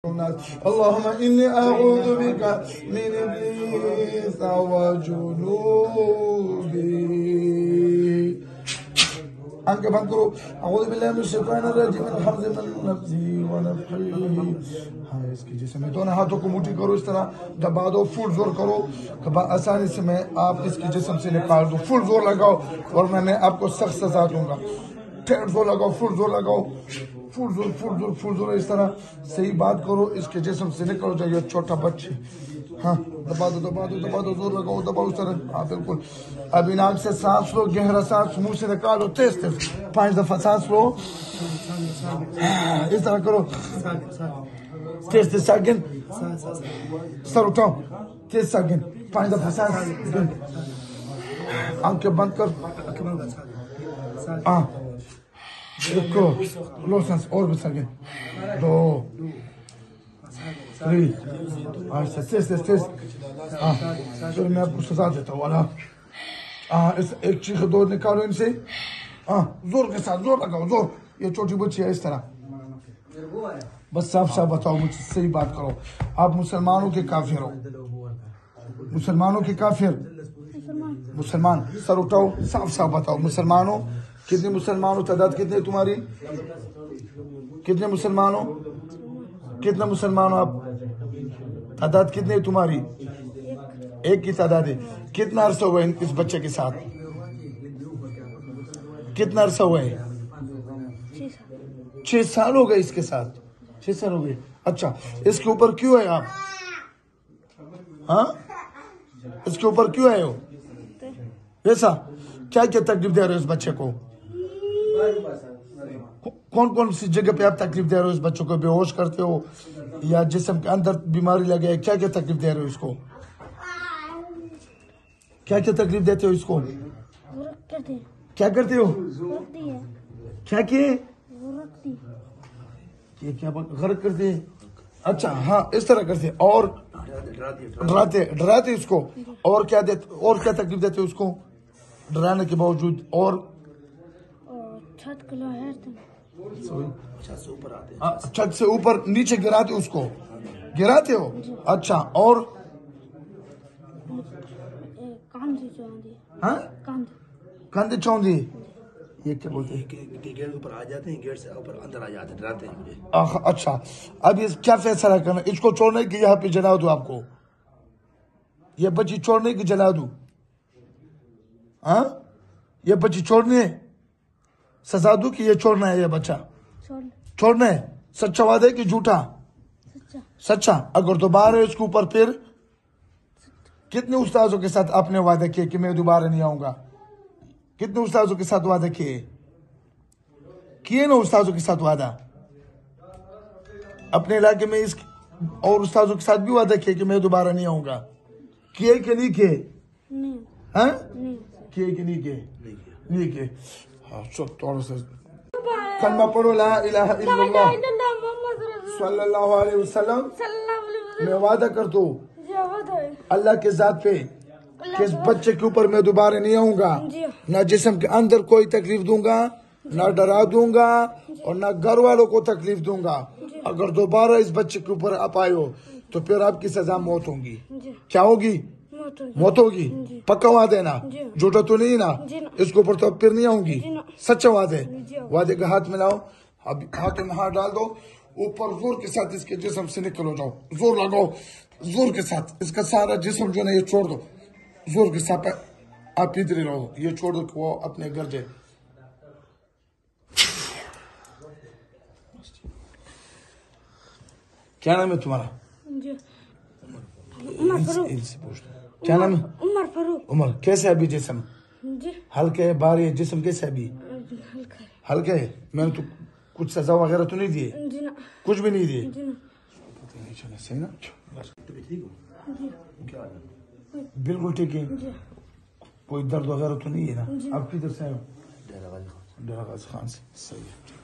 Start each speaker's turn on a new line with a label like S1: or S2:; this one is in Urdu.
S1: اللهم إني أعوذ بك من إبليس وجنوده. آنکھیں بند کرو. اعوذ باللہ من الشیطان الرجیم من حمزہ ونفخہ ونفخہ. ہاں اس کی جسم میں دونوں ہاتھوں کو مٹھی کرو, اس طرح دبا دو, فل زور کرو. آسانی سے میں آپ اس کی جسم سے نکال دو. فل زور لگاؤ ورنہ میں آپ کو سخت سزا دوں گا. ٹھیک زور لگاؤ, فل زور لگاؤ, فل زور فل زور فل زور. اس طرح صحیح بات کرو. اس کے جسم سے نکل جائے چھوٹا بچے. ہاں دبا دو دبا دو دبا دو, زور لگاؤ, دباؤ اس طرح. ہاں بالکل. ابھی ناک سے سانس لو, گہرا سانس منہ سے نکالو, تیز تیز 5 دفعہ سانس لو. اس طرح کرو, تیز تیز سانس گن. سر اٹھاؤ, تیز سانس گن, 5 دفعہ سانس گن. آنکھیں بند کر. ہاں رکو, لو سانس, اور بھی سانس گن. 2 3. تیز تیز تیز. ہاں چلو میں آپ کو سزا دیتا ہوں. والا ایک چیخ دو نکالو ان سے. ہاں زور کے ساتھ, زور لگاؤ, زور. یہ چھوٹی بچی ہے. اس طرح بس صاف صاف بتاؤ مجھ سے, صحیح بات کرو. آپ مسلمانوں کے کافر ہو, مسلمانوں کے کافر. مسلمان, سر اٹھاؤ, صاف صاف بتاؤ. مسلمانوں کتنے مسلمانوں, تعداد کتنے تمہاری, کتنے مسلمانوں, کتنے مسلمانوں آپ, تعداد کتنے تمہاری, ایک کی تعداد ہے. کتنا عرصہ ہوا ہے اس بچے کے ساتھ, کتنا عرصہ ہوا ہے, 6 سال ہو گئے اس کے ساتھ, 6 سال ہو گئے. اچھا اس کے اوپر کیوں ہے آپ, ہاں اس کے اوپر کیوں ہے ہو ایسا, کیا کیا تکلیف دے رہے ہو اس بچے کو, کون کون سی جگہ پہ آپ تکلیف دے رہے ہو اس بچوں کو, بے ہوش کرتے ہو یا جسم کے اندر بیماری لگے, کیا کیا تکلیف دے رہے ہو اس کو, کیا کیا تکلیف دیتے ہو اس کو, کیا کرتے ہو, کیا کیے, کیا غرق کرتے ہیں. اچھا ہاں اس طرح کرتے, اور ڈراتے ڈراتے اس کو, اور کیا دیتے, اور کیا تکلیف دیتے اس کو ڈرانے کے باوجود, اور چھت سے اوپر نیچے گراتے اس کو, گراتے ہو. اچھا اور کاندھے چوندی, یہ کیا بولتے ہیں,
S2: گیٹ اوپر آ جاتے ہیں, گیٹ سے اوپر اندر آ جاتے ہیں, ڈراتے ہیں مجھے.
S1: اچھا اب یہ کیا فیصلہ کرنا, اس کو چھوڑنے کی یہاں پہ جلا دوں آپ کو, یہ بچی چھوڑنے کی جلا دوں, ہاں یہ بچی چھوڑنی ہے, سزا دوں کہ یہ چھوڑنا ہے, یہ بچہ چھوڑنا ہے. سچا وعدہ ہے کہ جھوٹا, سچا. اگر دوبارہ اس کے اوپر پھر, کتنے استاذوں کے ساتھ آپ نے وعدہ کیے کہ میں دوبارہ نہیں آؤں گا, کتنے استاذوں کے ساتھ وعدہ کیے نا استاذوں کے ساتھ وعدہ, اپنے علاقے میں اس اور استاذوں کے ساتھ بھی وعدہ کیے کہ میں دوبارہ نہیں آؤں گا, کیے کہ نہیں کیے, ہاں کیے کہ نہیں کیے, نہیں کیے. ہاں تھوڑا سا کلمہ پڑھو, لا الہ الا اللہ صلی اللہ علیہ وسلم. میں وعدہ کرتا ہوں اللہ کے ذات پہ کہ اس بچے کے اوپر میں دوبارہ نہیں آؤں گا, نہ جسم کے اندر کوئی تکلیف دوں گا, نہ ڈرا دوں گا, اور نہ گھر والوں کو تکلیف دوں گا. اگر دوبارہ اس بچے کے اوپر آپ آئے ہو تو پھر آپ کی سزا موت ہوگی. کیا ہوگی, موت ہوگی. پکا وعدہ ہے نا, جھوٹا تو نہیں نا, اس کے اوپر تو پھر نہیں آؤں گی, سچا وعدہ ہے. وعدے کا ہاتھ ملاؤ, اب ہاتھ میں ہاتھ ڈال دو, اوپر زور کے ساتھ اس کے جسم سے نکلو جاؤ, زور لگاؤ, زور کے ساتھ. اس کا سارا جسم جو ہے یہ چھوڑ دو, زور کے ساتھ آپ ادھر ہی رہو, یہ چھوڑ دو کہ وہ اپنے گھر جائے. کیا نام ہے تمہارا, کیا نام ہے, عمر. کیسے ابھی جسم, ہلکے ہے, بھاری ہے جسم, کیسے ابھی, ہلکے ہے. میں نے تو کچھ سزا وغیرہ تو نہیں دیے, کچھ بھی نہیں دیے, صحیح نا, بالکل ٹھیک ہے. کوئی درد وغیرہ تو نہیں ہے نا. آپ کدھر سے آئے ہو, ڈیرہ غازی خان سے. صحیح ہے.